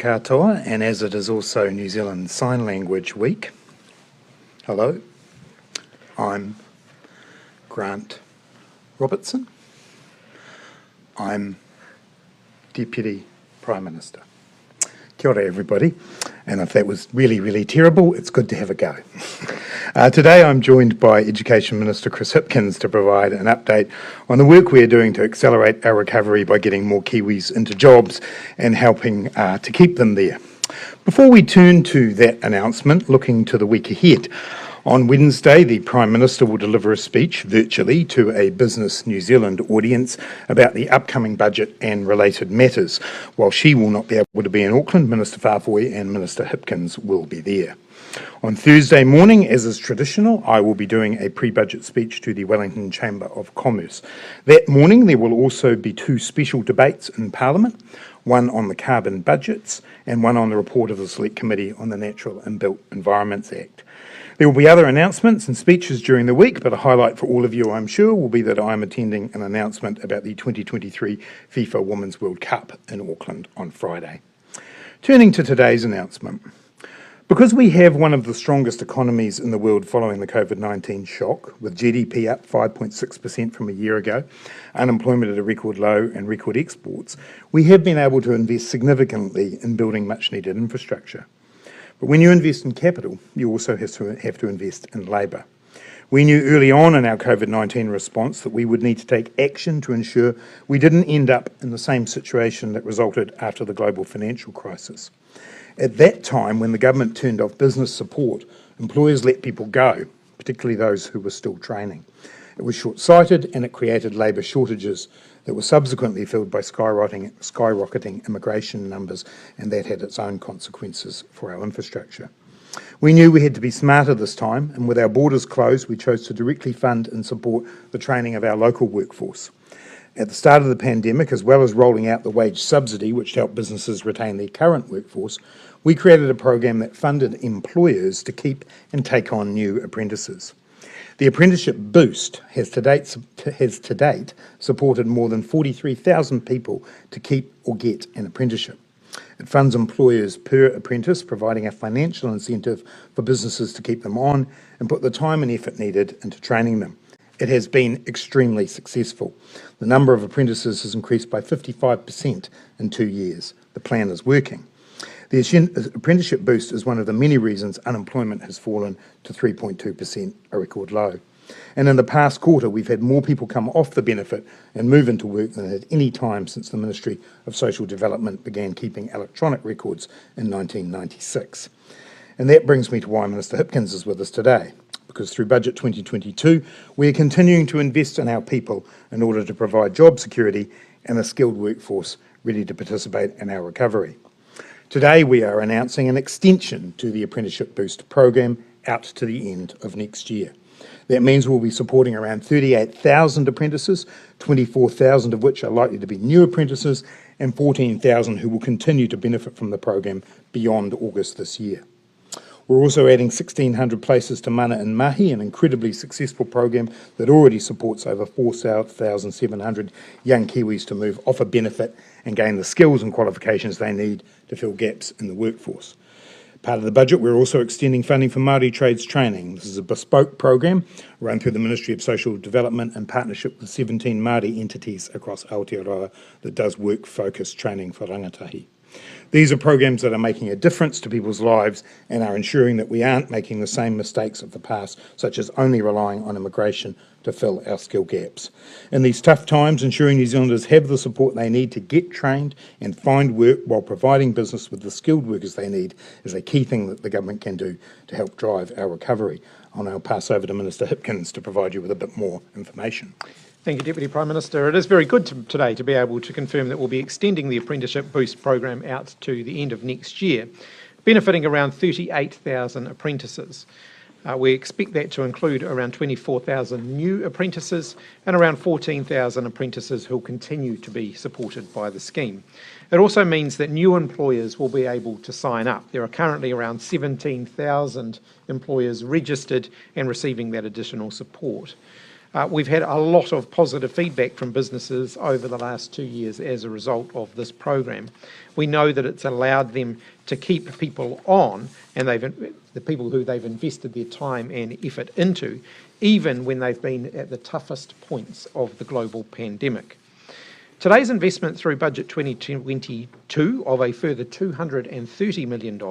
katoa, and as it is also New Zealand Sign Language Week, hello, I'm Grant Robertson. I'm Deputy Prime Minister. Kia ora everybody, and if that was really terrible, it's good to have a go. Today I'm joined by Education Minister Chris Hipkins to provide an update on the work we're doing to accelerate our recovery by getting more Kiwis into jobs and helping to keep them there. Before we turn to that announcement, looking to the week ahead, on Wednesday, the Prime Minister will deliver a speech virtually to a Business New Zealand audience about the upcoming budget and related matters. While she will not be able to be in Auckland, Minister Whāwhoi and Minister Hipkins will be there. On Thursday morning, as is traditional, I will be doing a pre-budget speech to the Wellington Chamber of Commerce. That morning, there will also be two special debates in Parliament, one on the carbon budgets and one on the report of the Select Committee on the Natural and Built Environments Act. There will be other announcements and speeches during the week, but a highlight for all of you, I'm sure, will be that I'm attending an announcement about the 2023 FIFA Women's World Cup in Auckland on Friday. Turning to today's announcement. Because we have one of the strongest economies in the world following the COVID-19 shock, with GDP up 5.6% from a year ago, unemployment at a record low and record exports, we have been able to invest significantly in building much-needed infrastructure. But when you invest in capital, you also have to invest in labour. We knew early on in our COVID-19 response that we would need to take action to ensure we didn't end up in the same situation that resulted after the global financial crisis. At that time, when the government turned off business support, employers let people go, particularly those who were still training. It was short-sighted and it created labour shortages that were subsequently filled by skyrocketing immigration numbers, and that had its own consequences for our infrastructure. We knew we had to be smarter this time, and with our borders closed, we chose to directly fund and support the training of our local workforce. At the start of the pandemic, as well as rolling out the wage subsidy, which helped businesses retain their current workforce, we created a program that funded employers to keep and take on new apprentices. The Apprenticeship Boost has to date supported more than 43,000 people to keep or get an apprenticeship. It funds employers per apprentice, providing a financial incentive for businesses to keep them on and put the time and effort needed into training them. It has been extremely successful. The number of apprentices has increased by 55% in 2 years. The plan is working. The Apprenticeship Boost is one of the many reasons unemployment has fallen to 3.2%, a record low. And in the past quarter, we've had more people come off the benefit and move into work than at any time since the Ministry of Social Development began keeping electronic records in 1996. And that brings me to why Minister Hipkins is with us today, because through Budget 2022, we are continuing to invest in our people in order to provide job security and a skilled workforce ready to participate in our recovery. Today we are announcing an extension to the Apprenticeship Boost program out to the end of next year. That means we'll be supporting around 38,000 apprentices, 24,000 of which are likely to be new apprentices, and 14,000 who will continue to benefit from the program beyond August this year. We're also adding 1,600 places to Mana and Mahi, an incredibly successful program that already supports over 4,700 young Kiwis to move off a benefit and gain the skills and qualifications they need to fill gaps in the workforce. Part of the budget, we're also extending funding for Māori trades training. This is a bespoke program run through the Ministry of Social Development in partnership with 17 Māori entities across Aotearoa that does work-focused training for rangatahi. These are programs that are making a difference to people's lives and are ensuring that we aren't making the same mistakes of the past, such as only relying on immigration to fill our skill gaps. In these tough times, ensuring New Zealanders have the support they need to get trained and find work while providing business with the skilled workers they need is a key thing that the government can do to help drive our recovery. I'll now pass over to Minister Hipkins to provide you with a bit more information. Thank you, Deputy Prime Minister. It is very good today to be able to confirm that we'll be extending the Apprenticeship Boost program out to the end of next year, benefiting around 38,000 apprentices. We expect that to include around 24,000 new apprentices and around 14,000 apprentices who will continue to be supported by the scheme. It also means that new employers will be able to sign up. There are currently around 17,000 employers registered and receiving that additional support. We've had a lot of positive feedback from businesses over the last 2 years as a result of this program. We know that it's allowed them to keep people on, and the people who they've invested their time and effort into, even when they've been at the toughest points of the global pandemic. Today's investment through Budget 2022 of a further $230 million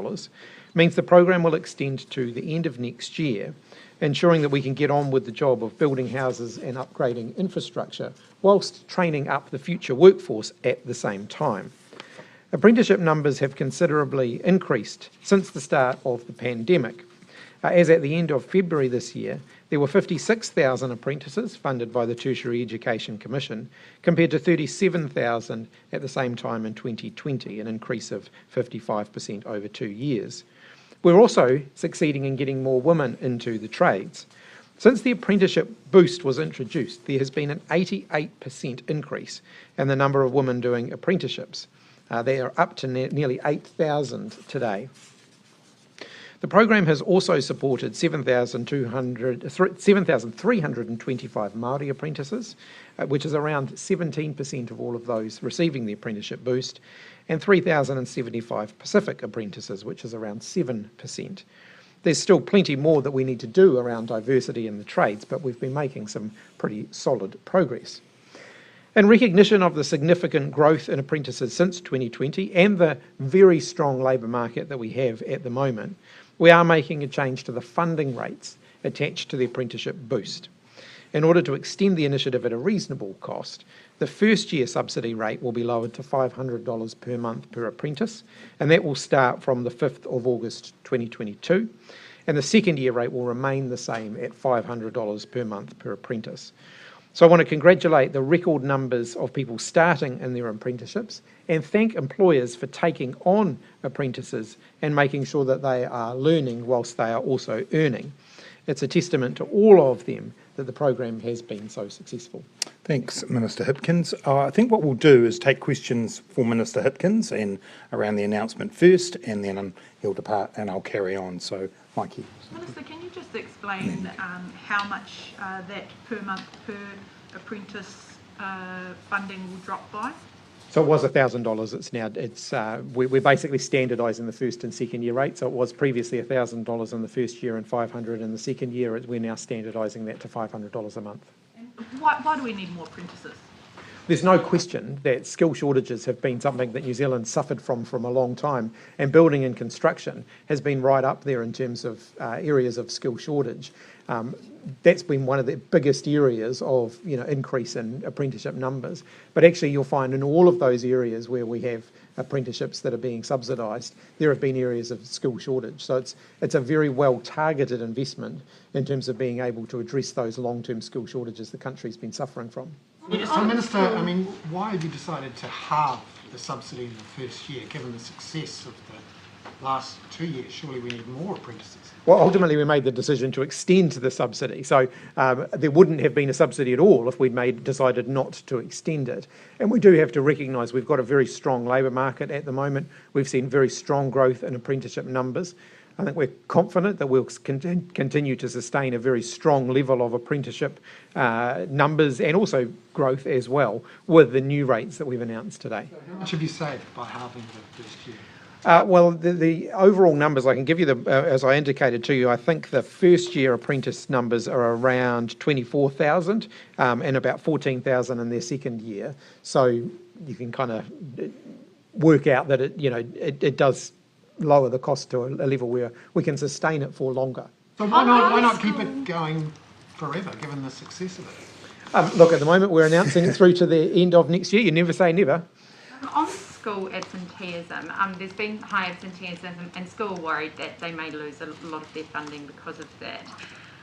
means the program will extend to the end of next year, ensuring that we can get on with the job of building houses and upgrading infrastructure whilst training up the future workforce at the same time. Apprenticeship numbers have considerably increased since the start of the pandemic. As at the end of February this year, there were 56,000 apprentices funded by the Tertiary Education Commission, compared to 37,000 at the same time in 2020, an increase of 55% over 2 years. We're also succeeding in getting more women into the trades. Since the apprenticeship boost was introduced, there has been an 88% increase in the number of women doing apprenticeships. They are up to nearly 8,000 today. The program has also supported 7,325 Māori apprentices, which is around 17% of all of those receiving the apprenticeship boost, and 3,075 Pacific apprentices, which is around 7%. There's still plenty more that we need to do around diversity in the trades, but we've been making some pretty solid progress. In recognition of the significant growth in apprentices since 2020 and the very strong labour market that we have at the moment, we are making a change to the funding rates attached to the apprenticeship boost. In order to extend the initiative at a reasonable cost, the first year subsidy rate will be lowered to $500 per month per apprentice, and that will start from the 5th of August 2022, and the second year rate will remain the same at $500 per month per apprentice. So I want to congratulate the record numbers of people starting in their apprenticeships and thank employers for taking on apprentices and making sure that they are learning whilst they are also earning. It's a testament to all of them that the program has been so successful. Thanks, Minister Hipkins. I think what we'll do is take questions for Minister Hipkins and around the announcement first, and then he'll depart and I'll carry on. So, Mikey. Minister, can you just explain how much that per month per apprentice funding will drop by? So it was $1,000. It's now we're basically standardising the first and second year rate. So it was previously $1,000 in the first year and $500 in the second year. We're now standardising that to $500 a month. And why do we need more apprentices? There's no question that skill shortages have been something that New Zealand suffered from a long time, and building and construction has been right up there in terms of areas of skill shortage. That's been one of the biggest areas of increase in apprenticeship numbers. But actually you'll find in all of those areas where we have apprenticeships that are being subsidised, there have been areas of skill shortage. So it's a very well targeted investment in terms of being able to address those long-term skill shortages the country's been suffering from. So, Minister, why have you decided to halve the subsidy in the first year, given the success of the last 2 years? Surely we need more apprentices. Well, ultimately we made the decision to extend the subsidy. So there wouldn't have been a subsidy at all if we'd decided not to extend it. And we do have to recognise we've got a very strong labour market at the moment. We've seen very strong growth in apprenticeship numbers. I think we're confident that we'll continue to sustain a very strong level of apprenticeship numbers and also growth as well with the new rates that we've announced today. So how much have you saved by halving the first year? Well, the overall numbers, I can give you, as I indicated to you, I think the first year apprentice numbers are around 24,000 and about 14,000 in their second year. So you can kind of work out that it does lower the cost to a level where we can sustain it for longer. So why not keep it going forever, given the success of it? Look, at the moment we're announcing it through to the end of next year. You never say never. On school absenteeism, there's been high absenteeism and school are worried that they may lose a lot of their funding because of that.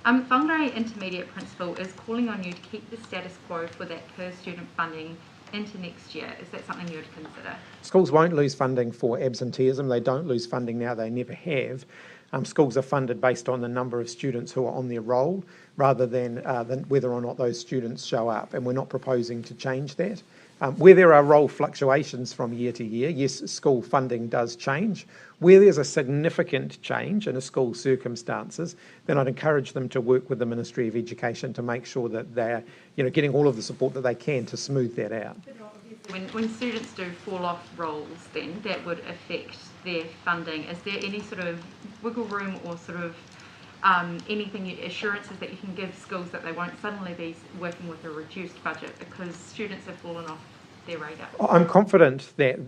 Whangarei Intermediate Principal is calling on you to keep the status quo for that per student funding into next year. Is that something you would consider? Schools won't lose funding for absenteeism. They don't lose funding now. They never have. Schools are funded based on the number of students who are on their roll rather than whether or not those students show up. And we're not proposing to change that. Where there are role fluctuations from year to year, yes, school funding does change. Where there's a significant change in a school's circumstances, then I'd encourage them to work with the Ministry of Education to make sure that they're getting all of the support that they can to smooth that out. When students do fall off roles, then that would affect their funding. Is there any sort of wiggle room or sort of assurances that you can give schools that they won't suddenly be working with a reduced budget because students have fallen off their radar? I'm confident that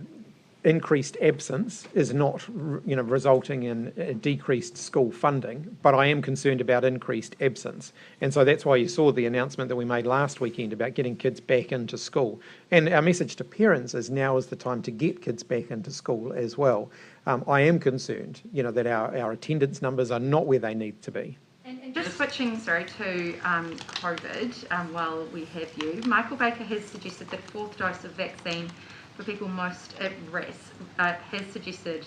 increased absence is not, resulting in decreased school funding, but I am concerned about increased absence. And so that's why you saw the announcement that we made last weekend about getting kids back into school. And our message to parents is now is the time to get kids back into school as well. I am concerned, that our attendance numbers are not where they need to be. And just switching, to COVID, while we have you, Michael Baker has suggested that fourth dose of vaccine for people most at risk, has suggested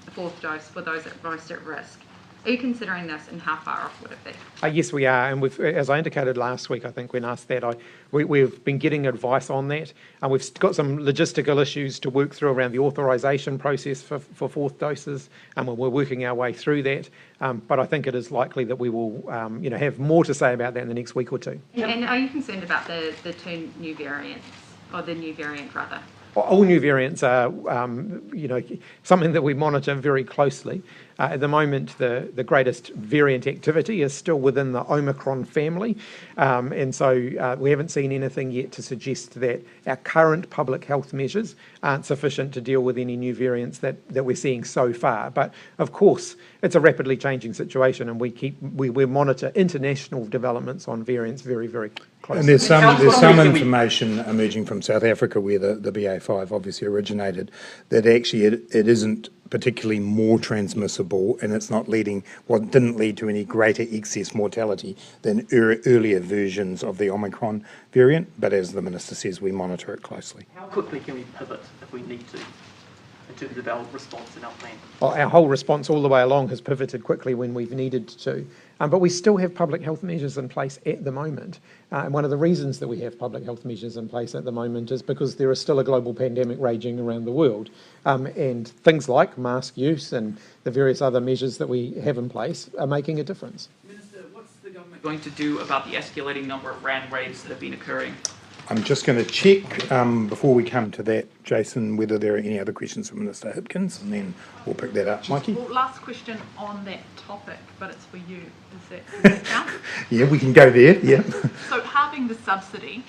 a fourth dose for those most at risk. Are you considering this, and how far off would it be? Yes, we are, and as I indicated last week, I think when asked that, we've been getting advice on that, and we've got some logistical issues to work through around the authorisation process for fourth doses, and we're working our way through that. But I think it is likely that we will, have more to say about that in the next week or two. And are you concerned about the two new variants, or the new variant rather? All new variants are, something that we monitor very closely. At the moment, the greatest variant activity is still within the Omicron family, and so we haven't seen anything yet to suggest that our current public health measures aren't sufficient to deal with any new variants that we're seeing so far. But of course, it's a rapidly changing situation, and we monitor international developments on variants very, very closely. And there's some information emerging from South Africa where the BA5 obviously originated, that actually it isn't particularly more transmissible, and it's not didn't lead to any greater excess mortality than earlier versions of the Omicron variant. But as the Minister says, we monitor it closely. How quickly can we pivot if we need to, in terms of our response and our plan? Well, our whole response all the way along has pivoted quickly when we've needed to. But we still have public health measures in place at the moment. And one of the reasons that we have public health measures in place at the moment is because there is still a global pandemic raging around the world. And things like mask use and the various other measures that we have in place are making a difference. Minister, what's the government going to do about the escalating number of RAN waves that have been occurring? I'm just going to check before we come to that, Jason, whether there are any other questions for Minister Hipkins, and then we'll pick that up. Mikey? Well, last question on that topic, but it's for you. Does that count? Yeah, we can go there, yeah. So halving the subsidy,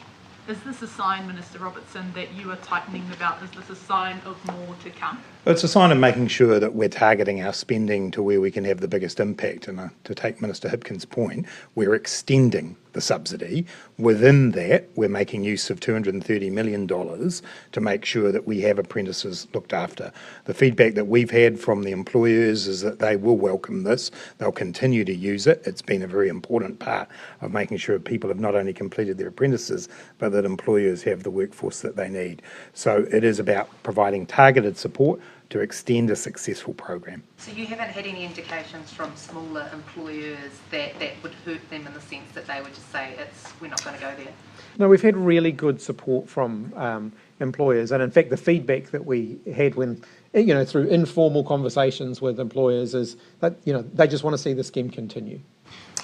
is this a sign, Minister Robertson, that you are tightening the belt? Is this a sign of more to come? It's a sign of making sure that we're targeting our spending to where we can have the biggest impact. And to take Minister Hipkins' point, we're extending the subsidy. Within that, we're making use of $230 million to make sure that we have apprentices looked after. The feedback that we've had from the employers is that they will welcome this. They'll continue to use it. It's been a very important part of making sure people have not only completed their apprentices, but that employers have the workforce that they need. So it is about providing targeted support to extend a successful program. So you haven't had any indications from smaller employers that would hurt them in the sense that they would just say, we're not going to go there? No, we've had really good support from employers, and in fact the feedback that we had when, through informal conversations with employers is that, they just want to see the scheme continue.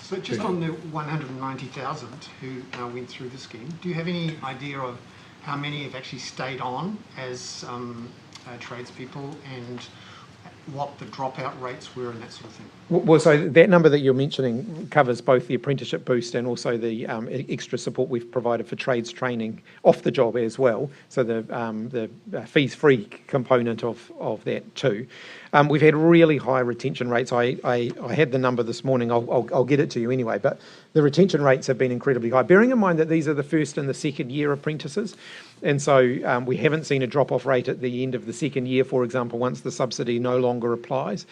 So just on the 190,000 who went through the scheme, do you have any idea of how many have actually stayed on as tradespeople, and what the dropout rates were and that sort of thing? Well, so that number that you're mentioning covers both the apprenticeship boost and also the extra support we've provided for trades training off the job as well. So the fees-free component of that too. We've had really high retention rates. I had the number this morning. I'll get it to you anyway. But the retention rates have been incredibly high. Bearing in mind that these are the first and the second year apprentices, and so we haven't seen a drop-off rate at the end of the second year, for example, once the subsidy no longer applies.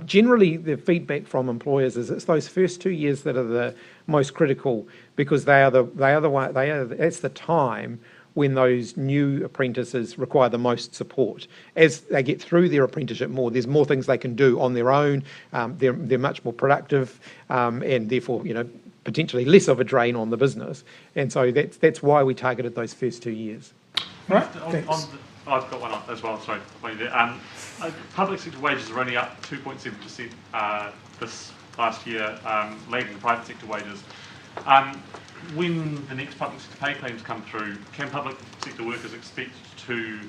Generally, the feedback from employers is it's those first 2 years that are the most critical, because it's the time when those new apprentices require the most support. As they get through their apprenticeship more, there's more things they can do on their own. They're much more productive, and therefore, potentially less of a drain on the business. And so that's why we targeted those first 2 years. Right, On thanks. I've got one up as well, sorry. Public sector wages are only up 2.7% this last year, lagging private sector wages. When the next public sector pay claims come through, can public sector workers expect to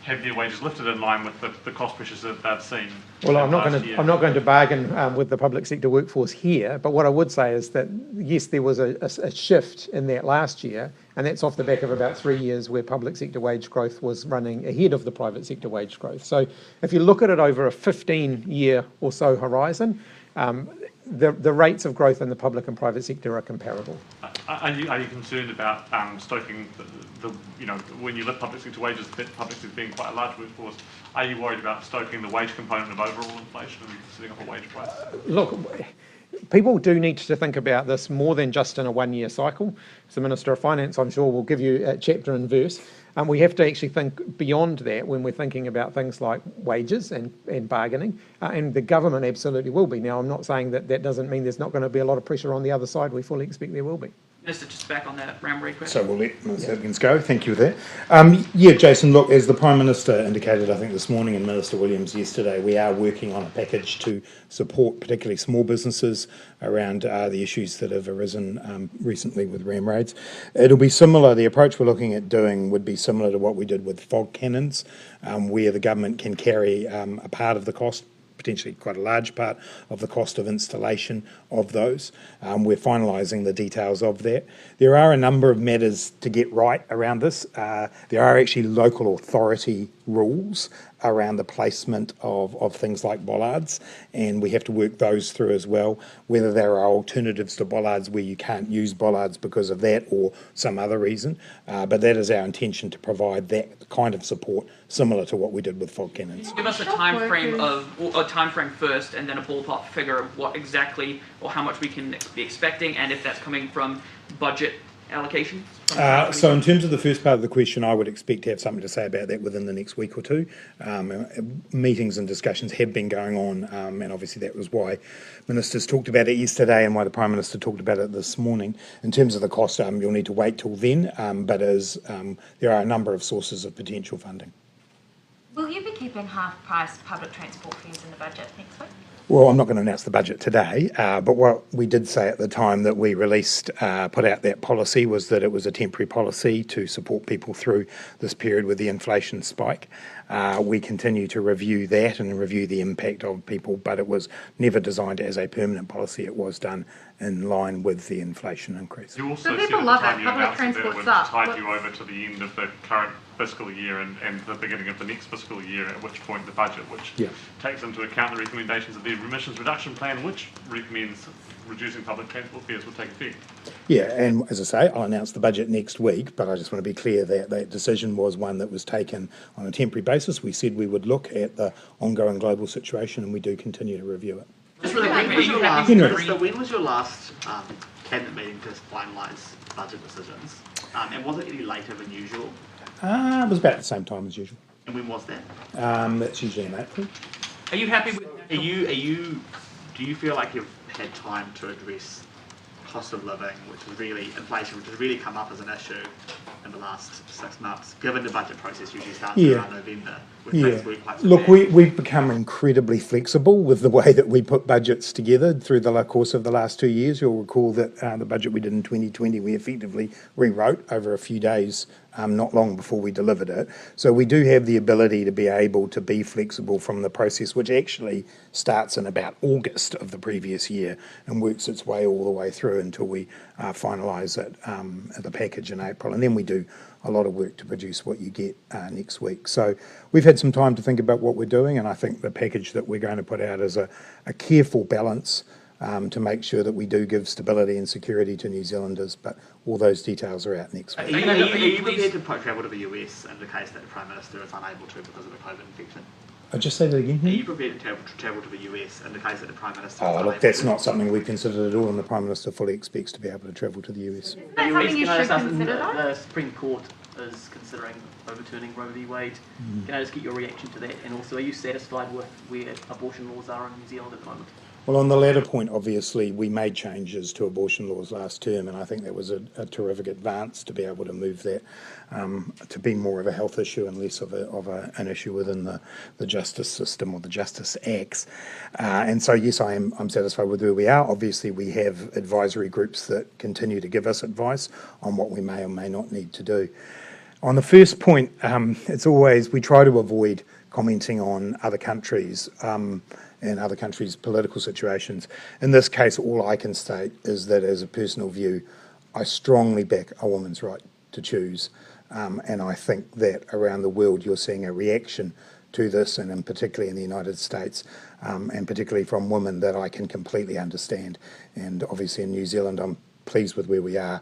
have their wages lifted in line with the cost pressures that they've seen? Well, I'm not last going to bargain with the public sector workforce here, but what I would say is that yes, there was a shift in that last year, and that's off the back of about 3 years where public sector wage growth was running ahead of the private sector wage growth. So if you look at it over a 15-year or so horizon, the rates of growth in the public and private sector are comparable. Are you concerned about stoking when you lift public sector wages, that public sector being quite a large workforce, are you worried about stoking the wage component of overall inflation and setting up a wage price? Look, people do need to think about this more than just in a one-year cycle. As the Minister of Finance, I'm sure, will give you a chapter and verse. We have to actually think beyond that when we're thinking about things like wages and bargaining, and the government absolutely will be. Now, I'm not saying that doesn't mean there's not going to be a lot of pressure on the other side. We fully expect there will be. Minister, just back on that round rate question. So we'll let Ms. Hopkins go. Thank you for that. Yeah, Jason, look, as the Prime Minister indicated, I think this morning, and Minister Williams yesterday, we are working on a package to support particularly small businesses around the issues that have arisen recently with ram raids. It'll be similar, the approach we're looking at doing would be similar to what we did with fog cannons, where the government can carry a part of the cost, potentially quite a large part of the cost of installation of those. We're finalising the details of that. There are a number of matters to get right around this. There are actually local authority rules around the placement of things like bollards, and we have to work those through as well, whether there are alternatives to bollards where you can't use bollards because of that or some other reason. But that is our intention, to provide that kind of support similar to what we did with fog cannons. Give us a time frame first, and then a ballpark figure of what exactly or how much we can be expecting, and if that's coming from budget allocation. So in terms of the first part of the question, I would expect to have something to say about that within the next week or two. Meetings and discussions have been going on, and obviously that was why ministers talked about it yesterday and why the Prime Minister talked about it this morning. In terms of the cost, you'll need to wait till then, but there are a number of sources of potential funding. Will you be keeping half-price public transport fares in the budget next week? Well, I'm not going to announce the budget today, but what we did say at the time that we put out that policy, was that it was a temporary policy to support people through this period with the inflation spike. We continue to review that and review the impact of people, but it was never designed as a permanent policy. It was done in line with the inflation increase. You also So said people at love the time it. you Public announced that it transport's would up. tide you over to the end of the current fiscal year and the beginning of the next fiscal year, at which point the budget, which takes into account the recommendations of the emissions reduction plan, which recommends reducing public transport fares, will take effect. Yeah, and as I say, I'll announce the budget next week, but I just want to be clear that that decision was one that was taken on a temporary basis. We said we would look at the ongoing global situation, and we do continue to review it. Just really quickly, When was your last, Henry. so when was your last cabinet meeting to finalise budget decisions? And was it any later than usual? It was about the same time as usual. And when was that? That's usually in April. Are you happy with? Do you feel like you've had time to address cost of living, inflation, which has really come up as an issue in the last 6 months, given the budget process usually starts around November, when things work quite Look, bad? we've become incredibly flexible with the way that we put budgets together through the course of the last 2 years. You'll recall that the budget we did in 2020, we effectively rewrote over a few days, not long before we delivered it. So we do have the ability to be able to be flexible from the process, which actually starts in about August of the previous year and works its way all the way through until we finalise it at the package in April. And then we do a lot of work to produce what you get next week. So we've had some time to think about what we're doing, and I think the package that we're going to put out is a careful balance to make sure that we do give stability and security to New Zealanders, but all those details are out next week. Are you prepared to travel to the US in the case that the Prime Minister is unable to because of the COVID infection? I'll just say that again. Are you prepared to travel to the US in the case that the Prime Minister is Oh, unable look, that's to? not something we've considered at all, and the Prime Minister fully expects to be able to travel to the US. Is that something you should consider, though? The Supreme Court is considering overturning Roe v. Wade. Can I just get your reaction to that? And also, are you satisfied with where abortion laws are in New Zealand at the moment? Well, on the latter point, obviously, we made changes to abortion laws last term, and I think that was a terrific advance to be able to move that to be more of a health issue and less of an issue within the justice system or the justice acts. And so, yes, I'm satisfied with where we are. Obviously, we have advisory groups that continue to give us advice on what we may or may not need to do. On the first point, it's always, we try to avoid commenting on other countries and other countries' political situations. In this case, all I can state is that as a personal view, I strongly back a woman's right to choose. And I think that around the world you're seeing a reaction to this, and particularly in the United States, and particularly from women, that I can completely understand. And obviously in New Zealand, I'm pleased with where we are.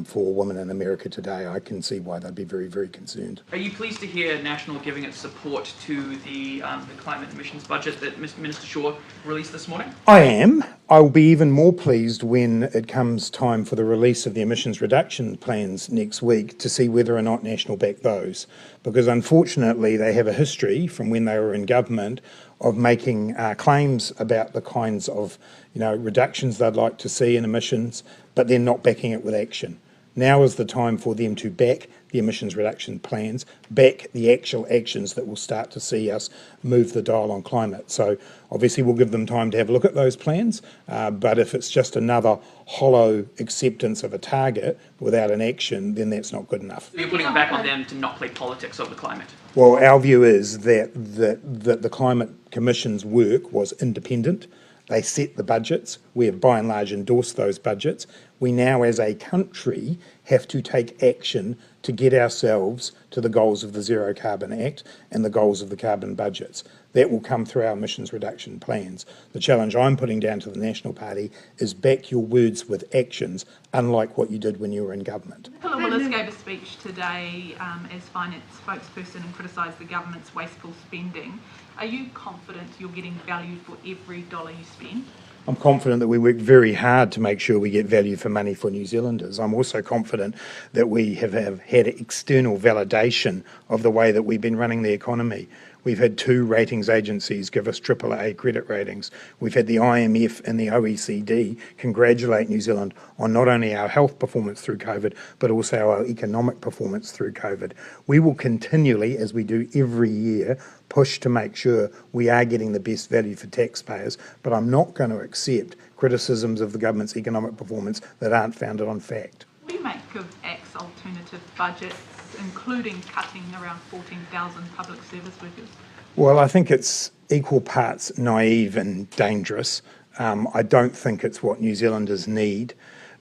For women in America today, I can see why they'd be very, very concerned. Are you pleased to hear National giving its support to the climate emissions budget that Minister Shaw released this morning? I am. I will be even more pleased when it comes time for the release of the emissions reduction plans next week to see whether or not National back those. Because unfortunately, they have a history from when they were in government of making claims about the kinds of reductions they'd like to see in emissions, but then not backing it with action. Now is the time for them to back the emissions reduction plans, back the actual actions that will start to see us move the dial on climate. So obviously we'll give them time to have a look at those plans, but if it's just another hollow acceptance of a target without an action, then that's not good enough. You're putting it back on them to not play politics over climate. Well, our view is that the Climate Commission's work was independent. They set the budgets. We have by and large endorsed those budgets. We now as a country have to take action to get ourselves to the goals of the Zero Carbon Act and the goals of the carbon budgets. That will come through our emissions reduction plans. The challenge I'm putting down to the National Party is back your words with actions, unlike what you did when you were in government. Nicola Willis gave a speech today as finance spokesperson and criticised the government's wasteful spending. Are you confident you're getting value for every dollar you spend? I'm confident that we work very hard to make sure we get value for money for New Zealanders. I'm also confident that we have had external validation of the way that we've been running the economy. We've had 2 ratings agencies give us AAA credit ratings. We've had the IMF and the OECD congratulate New Zealand on not only our health performance through COVID, but also our economic performance through COVID. We will continually, as we do every year, push to make sure we are getting the best value for taxpayers, but I'm not going to accept criticisms of the government's economic performance that aren't founded on fact. What do you make of ACT's alternative budgets, including cutting around 14,000 public service workers? Well, I think it's equal parts naive and dangerous. I don't think it's what New Zealanders need.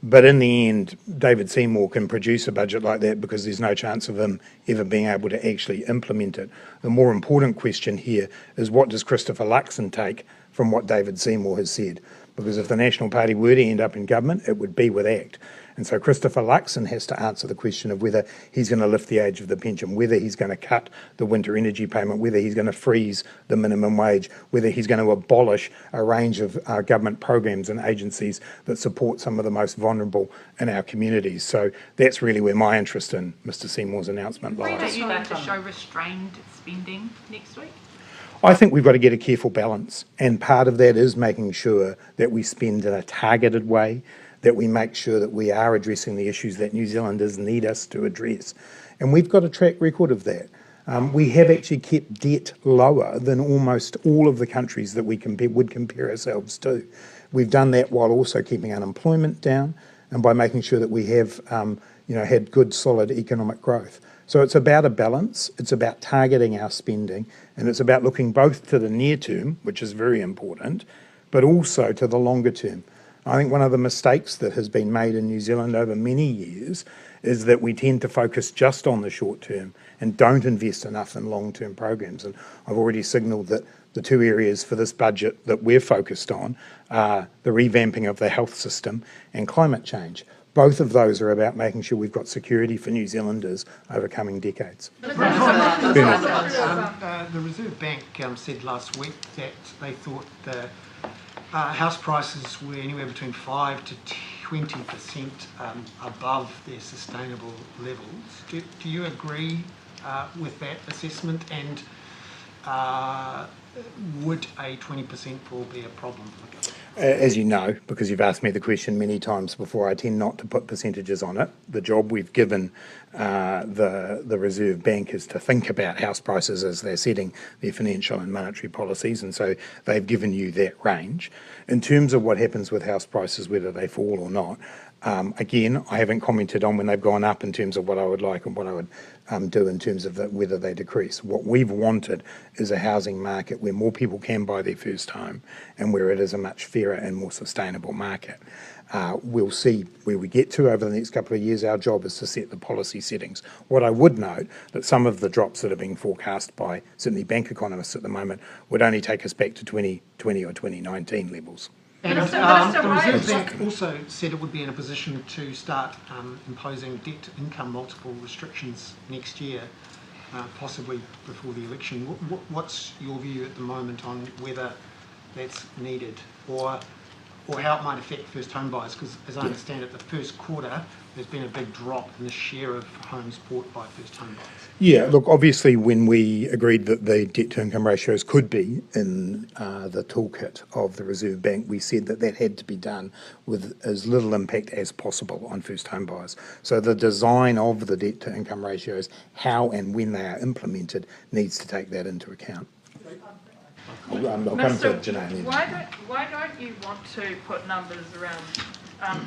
But in the end, David Seymour can produce a budget like that because there's no chance of him ever being able to actually implement it. The more important question here is, what does Christopher Luxon take from what David Seymour has said? Because if the National Party were to end up in government, it would be with ACT. And so Christopher Luxon has to answer the question of whether he's going to lift the age of the pension, whether he's going to cut the winter energy payment, whether he's going to freeze the minimum wage, whether he's going to abolish a range of government programs and agencies that support some of the most vulnerable in our communities. So that's really where my interest in Mr Seymour's announcement lies. Are you going to show restrained spending next week? I think we've got to get a careful balance, and part of that is making sure that we spend in a targeted way, that we make sure that we are addressing the issues that New Zealanders need us to address. And we've got a track record of that. We have actually kept debt lower than almost all of the countries that we would compare ourselves to. We've done that while also keeping unemployment down and by making sure that we have had good, solid economic growth. So it's about a balance, it's about targeting our spending, and it's about looking both to the near term, which is very important, but also to the longer term. I think one of the mistakes that has been made in New Zealand over many years is that we tend to focus just on the short term and don't invest enough in long-term programs. And I've already signalled that the 2 areas for this budget that we're focused on are the revamping of the health system and climate change. Both of those are about making sure we've got security for New Zealanders over coming decades. The Reserve Bank said last week that they thought the house prices were anywhere between 5 to 20% above their sustainable levels. Do you agree with that assessment? And would a 20% fall be a problem for the government? As you know, because you've asked me the question many times before, I tend not to put percentages on it. The job we've given the Reserve Bank is to think about house prices as they're setting their financial and monetary policies, and so they've given you that range. In terms of what happens with house prices, whether they fall or not, again, I haven't commented on when they've gone up in terms of what I would like and what I would do in terms of whether they decrease. What we've wanted is a housing market where more people can buy their first home and where it is a much fairer and more sustainable market. We'll see where we get to over the next couple of years. Our job is to set the policy settings. What I would note that some of the drops that are being forecast by certainly bank economists at the moment would only take us back to 2020 or 2019 levels. And Minister, the why- Reserve Bank also said it would be in a position to start imposing debt-to-income multiple restrictions next year, possibly before the election. What's your view at the moment on whether that's needed, or how it might affect first home buyers? Because as I understand it, the first quarter there's been a big drop in the share of homes bought by first home buyers. Yeah, look, obviously when we agreed that the debt-to-income ratios could be in the toolkit of the Reserve Bank, we said that that had to be done with as little impact as possible on first home buyers. So the design of the debt-to-income ratios, how and when they are implemented, needs to take that into account. I'll come to Minister, Janine. why don't you want to put numbers around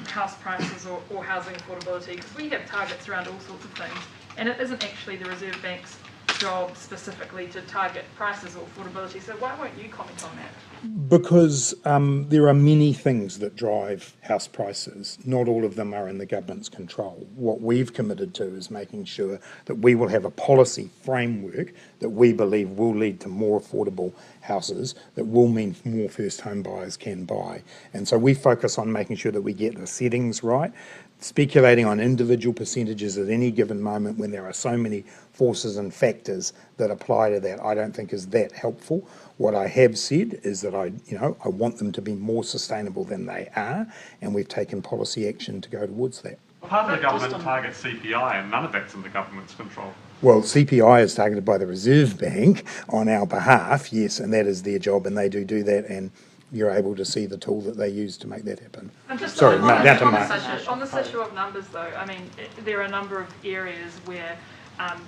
house prices or housing affordability? Because we have targets around all sorts of things, and it isn't actually the Reserve Bank's job specifically to target prices or affordability. So why won't you comment on that? Because there are many things that drive house prices. Not all of them are in the government's control. What we've committed to is making sure that we will have a policy framework that we believe will lead to more affordable houses, that will mean more first home buyers can buy. And so we focus on making sure that we get the settings right. Speculating on individual percentages at any given moment when there are so many forces and factors that apply to that, I don't think is that helpful. What I have said is that I want them to be more sustainable than they are, and we've taken policy action to go towards that. Part of the government targets CPI, and none of that's in the government's control. Well, CPI is targeted by the Reserve Bank on our behalf, yes, and that is their job, and they do that, and you're able to see the tool that they use to make that happen. Sorry, down to Mark. On this issue of numbers, though, I mean, there are a number of areas where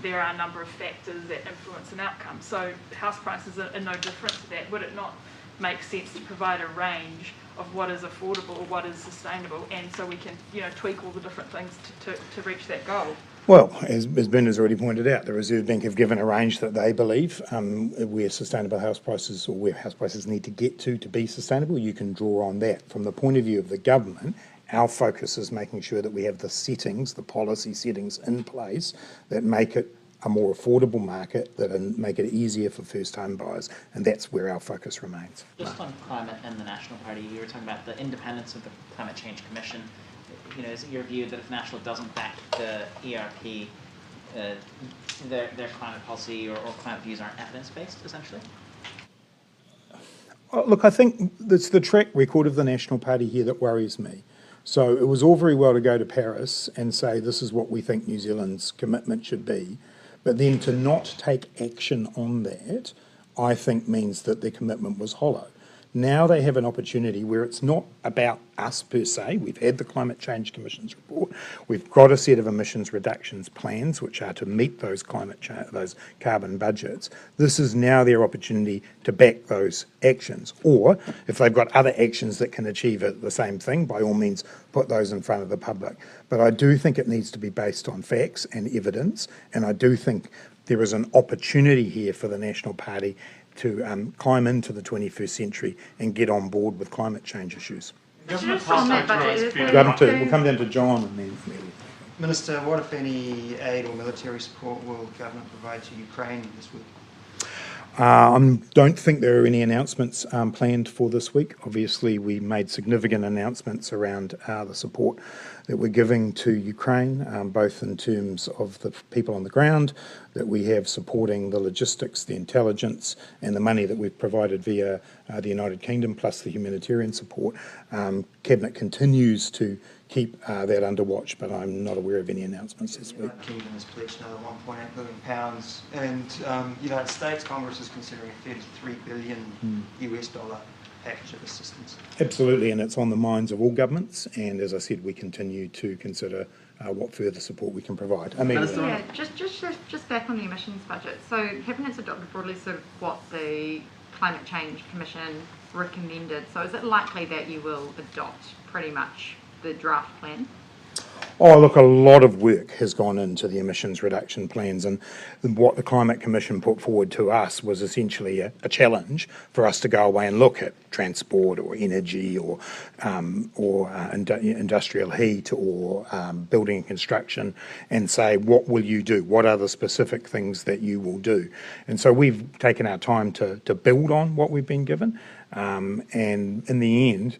there are a number of factors that influence an outcome. So house prices are no different to that. Would it not make sense to provide a range of what is affordable or what is sustainable, and so we can tweak all the different things to reach that goal? Well, as Ben has already pointed out, the Reserve Bank have given a range that they believe where sustainable house prices, or where house prices need to get to be sustainable. You can draw on that. From the point of view of the government, our focus is making sure that we have the settings, the policy settings in place that make it a more affordable market, that make it easier for first home buyers, and that's where our focus remains. Just on climate and the National Party, you were talking about the independence of the Climate Change Commission. Is it your view that if National doesn't back the ERP, their climate policy or climate views aren't evidence-based, essentially? Look, I think it's the track record of the National Party here that worries me. So it was all very well to go to Paris and say this is what we think New Zealand's commitment should be, but then to not take action on that, I think means that their commitment was hollow. Now they have an opportunity where it's not about us per se. We've had the Climate Change Commission's report. We've got a set of emissions reductions plans which are to meet those those carbon budgets. This is now their opportunity to back those actions. Or if they've got other actions that can achieve the same thing, by all means put those in front of the public. But I do think it needs to be based on facts and evidence, and I do think there is an opportunity here for the National Party to climb into the 21st century and get on board with climate change issues. We'll come down to John and then Mary. Minister, what if any aid or military support will the government provide to Ukraine this week? Don't think there are any announcements planned for this week. Obviously, we made significant announcements around the support that we're giving to Ukraine, both in terms of the people on the ground that we have supporting the logistics, the intelligence, and the money that we've provided via the United Kingdom, plus the humanitarian support. Cabinet continues to keep that under watch, but I'm not aware of any announcements this week. The United Kingdom has pledged another £1.8 billion, and United States Congress is considering a $33 billion US dollar package of assistance. Absolutely, and it's on the minds of all governments, and as I said, we continue to consider what further support we can provide. Yeah, just back on the emissions budget. So Cabinet's adopted broadly sort of what the Climate Change Commission recommended. So is it likely that you will adopt pretty much the draft plan? Oh, look, a lot of work has gone into the emissions reduction plans, and what the Climate Commission put forward to us was essentially a challenge for us to go away and look at transport or energy or industrial heat or building and construction and say, what will you do? What are the specific things that you will do? And so we've taken our time to build on what we've been given, and in the end,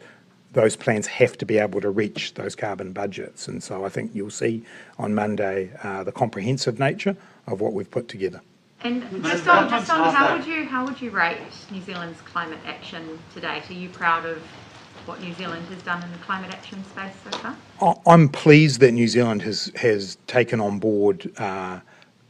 those plans have to be able to reach those carbon budgets. And so I think you'll see on Monday the comprehensive nature of what we've put together. And just on how would you rate New Zealand's climate action to date? Are you proud of what New Zealand has done in the climate action space so far? I'm pleased that New Zealand has taken on board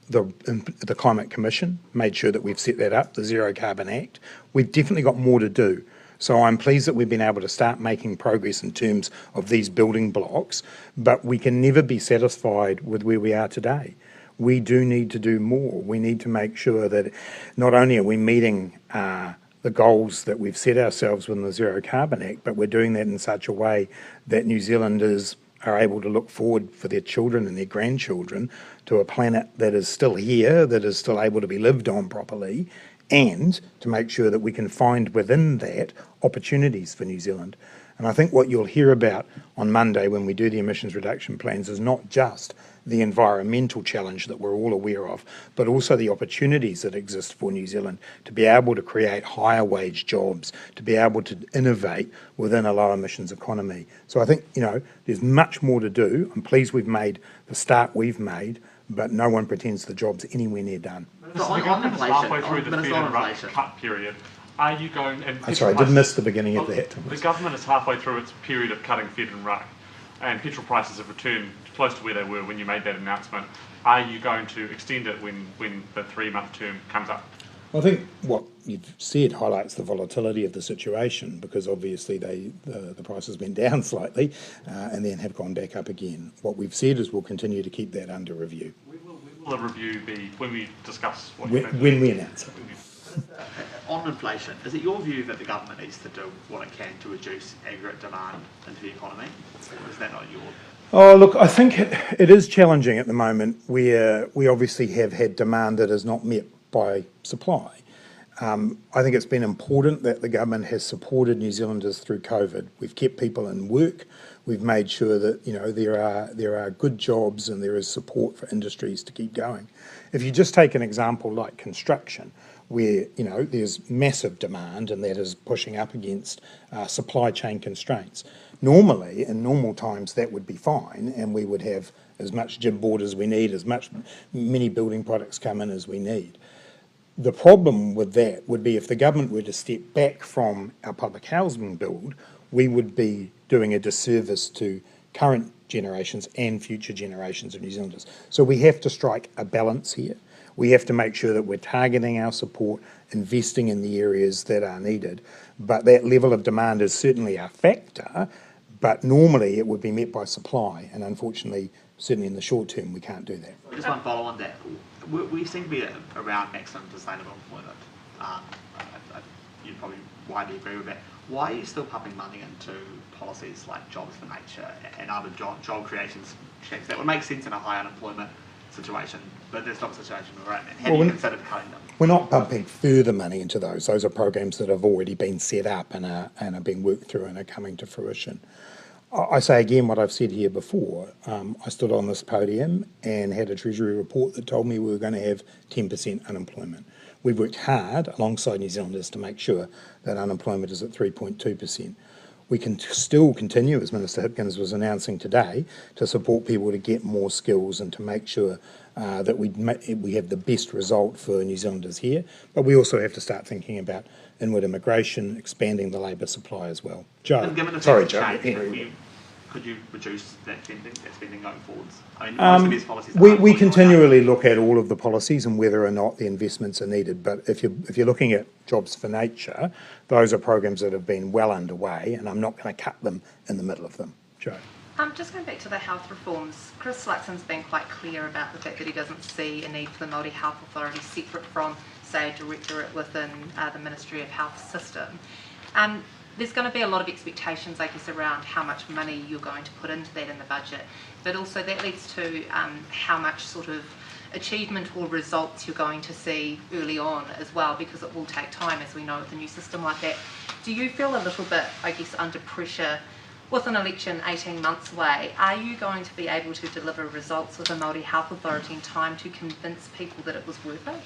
the Climate Commission, made sure that we've set that up, the Zero Carbon Act. We've definitely got more to do. So I'm pleased that we've been able to start making progress in terms of these building blocks, but we can never be satisfied with where we are today. We do need to do more. We need to make sure that not only are we meeting the goals that we've set ourselves within the Zero Carbon Act, but we're doing that in such a way that New Zealanders are able to look forward for their children and their grandchildren to a planet that is still here, that is still able to be lived on properly, and to make sure that we can find within that opportunities for New Zealand. And I think what you'll hear about on Monday when we do the emissions reduction plans is not just the environmental challenge that we're all aware of, but also the opportunities that exist for New Zealand to be able to create higher wage jobs, to be able to innovate within a low emissions economy. So I think, there's much more to do. I'm pleased we've made the start we've made, but no one pretends the job's anywhere near done. The government is halfway through the feed and cut period. Are you going? I'm sorry, I did miss the beginning of that. The government is halfway through its period of cutting feed and ruck, and petrol prices have returned close to where they were when you made that announcement. Are you going to extend it when the 3-month term comes up? I think what you've said highlights the volatility of the situation, because obviously the prices went down slightly and then have gone back up again. What we've said is we'll continue to keep that under review. When will the review be? When we discuss what when we announce it. On inflation, is it your view that the government needs to do what it can to reduce aggregate demand into the economy? Or is that not your... Oh, look, I think it is challenging at the moment where we obviously have had demand that is not met by supply. I think it's been important that the government has supported New Zealanders through COVID. We've kept people in work. We've made sure that there are good jobs and there is support for industries to keep going. If you just take an example like construction, where there's massive demand and that is pushing up against supply chain constraints. Normally, in normal times, that would be fine, and we would have as much jib board as we need, many building products come in as we need. The problem with that would be if the government were to step back from our public housing build, we would be doing a disservice to current generations and future generations of New Zealanders. So we have to strike a balance here. We have to make sure that we're targeting our support, investing in the areas that are needed. But that level of demand is certainly a factor, but normally it would be met by supply. And unfortunately, certainly in the short term, we can't do that. Just one follow on that. We seem to be around maximum sustainable employment. You'd probably widely agree with that. Why are you still pumping money into policies like Jobs for Nature and other job creations checks that would make sense in a high unemployment situation, but that's not the situation we're in? Have you considered cutting them? We're not pumping further money into those. Those are programs that have already been set up and are being worked through and are coming to fruition. I say again what I've said here before. I stood on this podium and had a Treasury report that told me we were going to have 10% unemployment. We've worked hard alongside New Zealanders to make sure that unemployment is at 3.2%. we can still continue, as Minister Hipkins was announcing today, to support people to get more skills and to make sure that we have the best result for New Zealanders here. But we also have to start thinking about inward immigration, expanding the labour supply as well. Joe. Sorry, Joe. Could you reduce that spending going forwards? I mean, most of these policies we continually look at all of the policies and whether or not the investments are needed. But if you're looking at Jobs for Nature, those are programs that have been well underway, and I'm not going to cut them in the middle of them. Joe. Just going back to the health reforms, Chris Luxon's been quite clear about the fact that he doesn't see a need for the Māori Health Authority separate from, say, a directorate within the Ministry of Health system. There's going to be a lot of expectations, I guess, around how much money you're going to put into that in the budget, but also that leads to how much sort of achievement or results you're going to see early on as well, because it will take time, as we know, with a new system like that. Do you feel a little bit, I guess, under pressure with an election 18 months away? Are you going to be able to deliver results with the Māori Health Authority in time to convince people that it was worth it?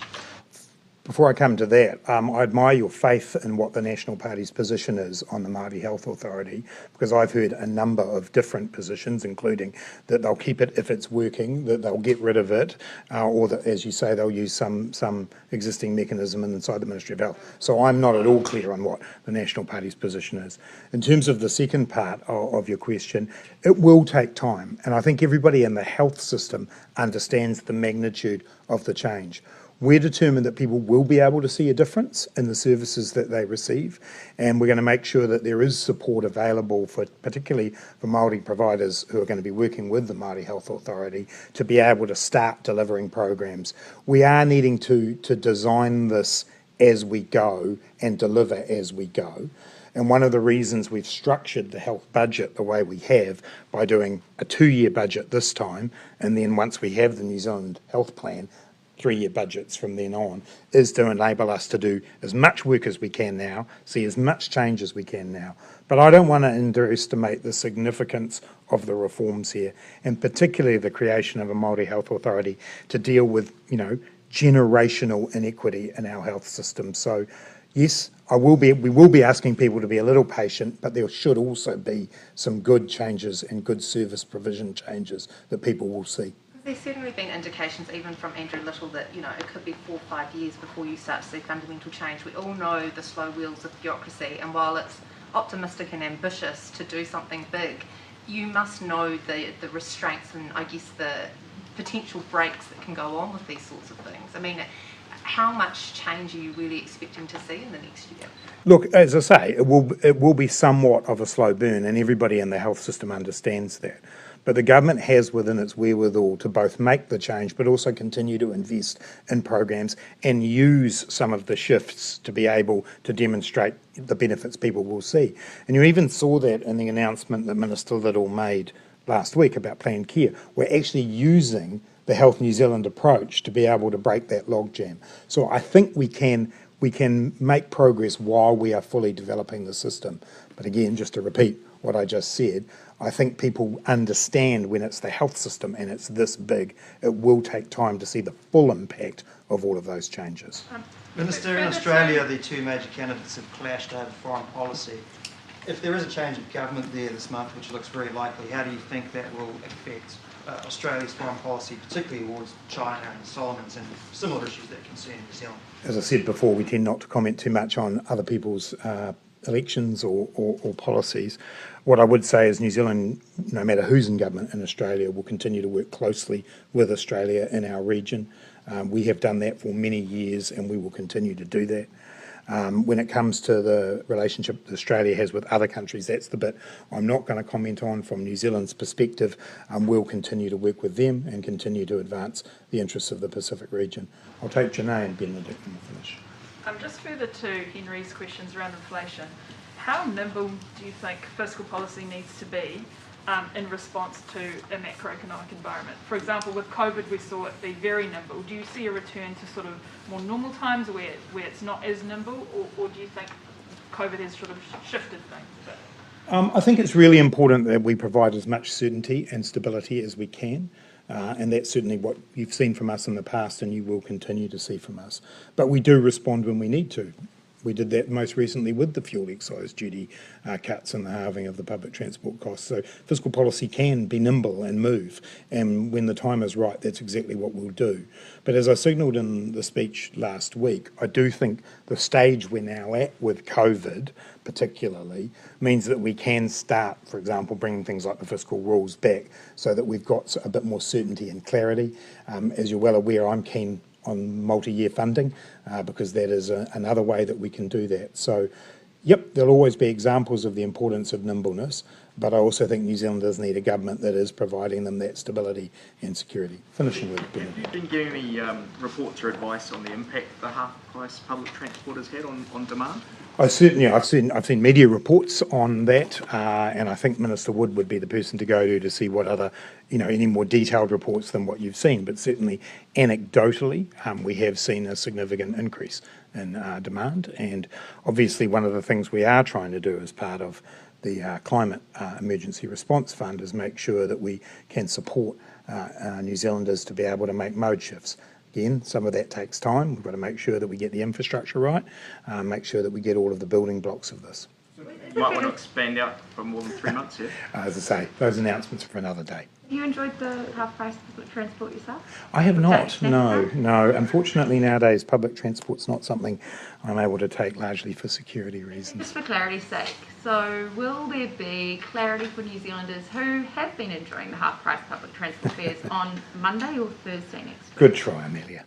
Before I come to that, I admire your faith in what the National Party's position is on the Māori Health Authority, because I've heard a number of different positions, including that they'll keep it if it's working, that they'll get rid of it, or that, as you say, they'll use some existing mechanism inside the Ministry of Health. So I'm not at all clear on what the National Party's position is. In terms of the second part of your question, it will take time, and I think everybody in the health system understands the magnitude of the change. We're determined that people will be able to see a difference in the services that they receive, and we're going to make sure that there is support available for, particularly for Māori providers who are going to be working with the Māori Health Authority, to be able to start delivering programs. We are needing to design this as we go and deliver as we go. And one of the reasons we've structured the health budget the way we have, by doing a 2-year budget this time, and then once we have the New Zealand Health Plan, 3-year budgets from then on, is to enable us to do as much work as we can now, see as much change as we can now. But I don't want to underestimate the significance of the reforms here, and particularly the creation of a Māori Health Authority to deal with, generational inequity in our health system. So, yes, we will be asking people to be a little patient, but there should also be some good changes and good service provision changes that people will see. There's certainly been indications, even from Andrew Little, that it could be 4 or 5 years before you start to see fundamental change. We all know the slow wheels of bureaucracy, and while it's optimistic and ambitious to do something big, you must know the restraints and, I guess, the potential breaks that can go on with these sorts of things. I mean, how much change are you really expecting to see in the next year? Look, as I say, it will be somewhat of a slow burn, and everybody in the health system understands that. But the government has within its wherewithal to both make the change but also continue to invest in programs and use some of the shifts to be able to demonstrate the benefits people will see. And you even saw that in the announcement that Minister Little made last week about planned care. We're actually using the Health New Zealand approach to be able to break that logjam. So I think we can make progress while we are fully developing the system. But again, just to repeat what I just said, I think people understand when it's the health system and it's this big, it will take time to see the full impact of all of those changes. Minister, in Australia, the two major candidates have clashed over foreign policy. If there is a change of government there this month, which looks very likely, how do you think that will affect Australia's foreign policy, particularly towards China and Solomons and similar issues that concern New Zealand? As I said before, we tend not to comment too much on other people's elections or policies. What I would say is New Zealand, no matter who's in government in Australia, will continue to work closely with Australia in our region. We have done that for many years and we will continue to do that. When it comes to the relationship that Australia has with other countries, that's the bit I'm not going to comment on from New Zealand's perspective. We'll continue to work with them and continue to advance the interests of the Pacific region. I'll take Janae and Benedict and we'll finish. Just further to Henry's questions around inflation, how nimble do you think fiscal policy needs to be in response to a macroeconomic environment? For example, with COVID, we saw it be very nimble. Do you see a return to sort of more normal times where it's not as nimble, or do you think COVID has sort of shifted things a bit? I think it's really important that we provide as much certainty and stability as we can. And that's certainly what you've seen from us in the past and you will continue to see from us. But we do respond when we need to. We did that most recently with the fuel excise duty cuts and the halving of the public transport costs. So fiscal policy can be nimble and move, and when the time is right, that's exactly what we'll do. But as I signalled in the speech last week, I do think the stage we're now at with COVID particularly means that we can start, for example, bringing things like the fiscal rules back so that we've got a bit more certainty and clarity. As you're well aware, I'm keen on multi-year funding because that is another way that we can do that. So, yep, there'll always be examples of the importance of nimbleness, but I also think New Zealanders need a government that is providing them that stability and security. Finishing with Bernard. Have you been getting any reports or advice on the impact the half-price public transport has had on demand? I've seen media reports on that, and I think Minister Wood would be the person to go to see what other, any more detailed reports than what you've seen. But certainly, anecdotally, we have seen a significant increase in demand. And obviously, one of the things we are trying to do as part of the Climate Emergency Response Fund is make sure that we can support New Zealanders to be able to make mode shifts. Again, some of that takes time. We've got to make sure that we get the infrastructure right, make sure that we get all of the building blocks of this. You might want to expand out for more than 3 months, yeah? As I say, those announcements are for another day. Have you enjoyed the half-price public transport yourself? I have not, no. Unfortunately, nowadays, public transport's not something I'm able to take largely for security reasons. Just for clarity's sake, so will there be clarity for New Zealanders who have been enjoying the half-price public transport fares on Monday or Thursday next week? Good try, Amelia.